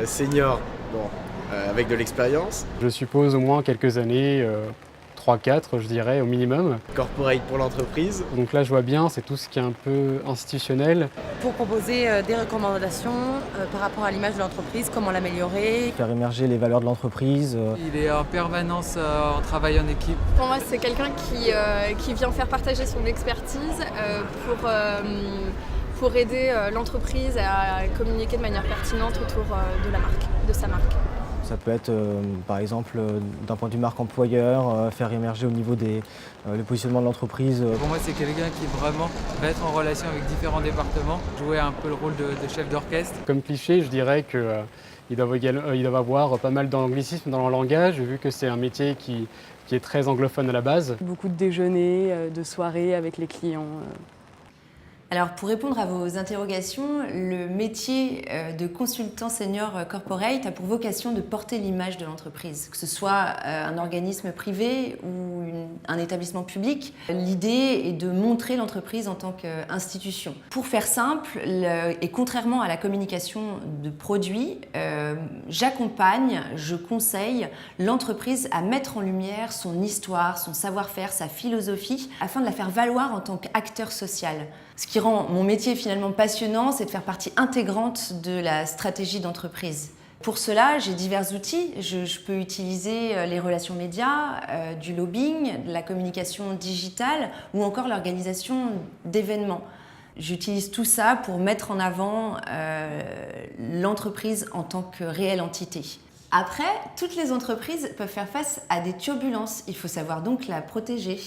senior, bon, avec de l'expérience. Je suppose au moins quelques années, 3-4 je dirais au minimum. Corporate pour l'entreprise. Donc là je vois bien, c'est tout ce qui est un peu institutionnel. Pour proposer des recommandations par rapport à l'image de l'entreprise, comment l'améliorer. Faire émerger les valeurs de l'entreprise. Il est en permanence en travail en équipe. Pour moi, c'est quelqu'un qui vient faire partager son expertise pour aider l'entreprise à communiquer de manière pertinente autour de la marque, de sa marque. Ça peut être, par exemple, d'un point de vue marque employeur, faire émerger au niveau le positionnement de l'entreprise. Pour moi, c'est quelqu'un qui vraiment va être en relation avec différents départements, jouer un peu le rôle de chef d'orchestre. Comme cliché, je dirais qu'ils doivent avoir pas mal d'anglicisme dans leur langage, vu que c'est un métier qui est très anglophone à la base. Beaucoup de déjeuners, de soirées avec les clients. Alors pour répondre à vos interrogations, le métier de consultant senior corporate a pour vocation de porter l'image de l'entreprise, que ce soit un organisme privé ou un établissement public. L'idée est de montrer l'entreprise en tant qu'institution. Pour faire simple, et contrairement à la communication de produits, j'accompagne, je conseille l'entreprise à mettre en lumière son histoire, son savoir-faire, sa philosophie, afin de la faire valoir en tant qu'acteur social. Ce qui rend mon métier finalement passionnant, c'est de faire partie intégrante de la stratégie d'entreprise. Pour cela, j'ai divers outils. Je peux utiliser les relations médias, du lobbying, de la communication digitale ou encore l'organisation d'événements. J'utilise tout ça pour mettre en avant l'entreprise en tant que réelle entité. Après, toutes les entreprises peuvent faire face à des turbulences. Il faut savoir donc la protéger.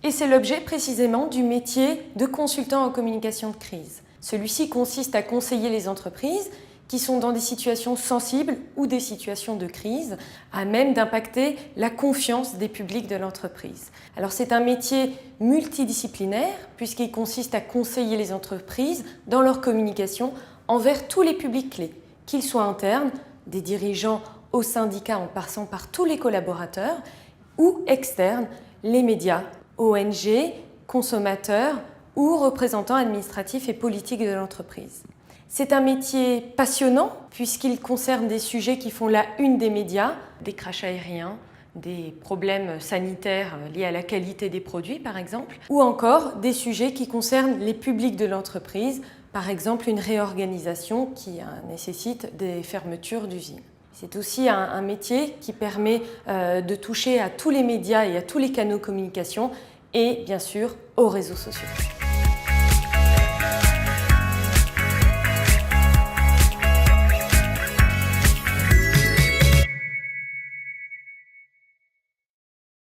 Et c'est l'objet précisément du métier de consultant en communication de crise. Celui-ci consiste à conseiller les entreprises qui sont dans des situations sensibles ou des situations de crise, à même d'impacter la confiance des publics de l'entreprise. Alors c'est un métier multidisciplinaire puisqu'il consiste à conseiller les entreprises dans leur communication envers tous les publics clés, qu'ils soient internes, des dirigeants au syndicat en passant par tous les collaborateurs, ou externes, les médias, ONG, consommateurs ou représentants administratifs et politiques de l'entreprise. C'est un métier passionnant puisqu'il concerne des sujets qui font la une des médias, des crashs aériens, des problèmes sanitaires liés à la qualité des produits par exemple, ou encore des sujets qui concernent les publics de l'entreprise, par exemple une réorganisation qui nécessite des fermetures d'usines. C'est aussi un métier qui permet de toucher à tous les médias et à tous les canaux de communication et bien sûr aux réseaux sociaux.